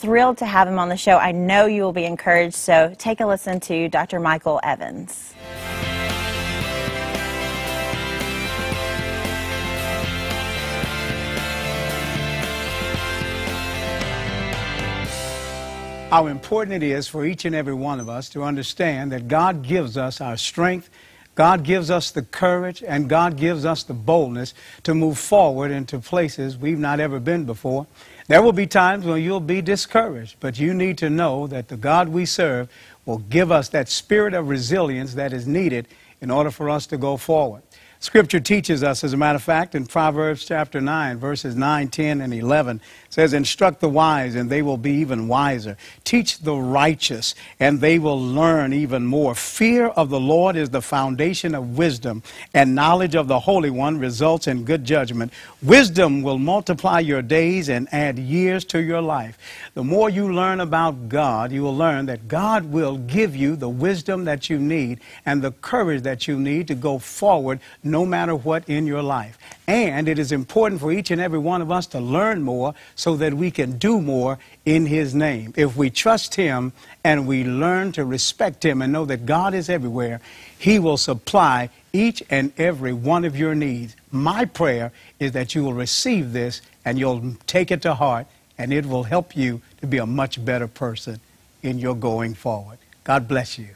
thrilled to have him on the show. I know you will be encouraged, so take a listen to Dr. Michael Evans. How important it is for each and every one of us to understand that God gives us our strength, God gives us the courage, and God gives us the boldness to move forward into places we've not ever been before. There will be times when you'll be discouraged, but you need to know that the God we serve will give us that spirit of resilience that is needed in order for us to go forward. Scripture teaches us, as a matter of fact, in Proverbs chapter 9, verses 9, 10, and 11, says, "Instruct the wise, and they will be even wiser. Teach the righteous, and they will learn even more. Fear of the Lord is the foundation of wisdom, and knowledge of the Holy One results in good judgment. Wisdom will multiply your days and add years to your life." The more you learn about God, you will learn that God will give you the wisdom that you need and the courage that you need to go forward no matter what in your life. And it is important for each and every one of us to learn more so that we can do more in His name. If we trust Him and we learn to respect Him and know that God is everywhere, He will supply each and every one of your needs. My prayer is that you will receive this and you'll take it to heart, and it will help you to be a much better person in your going forward. God bless you.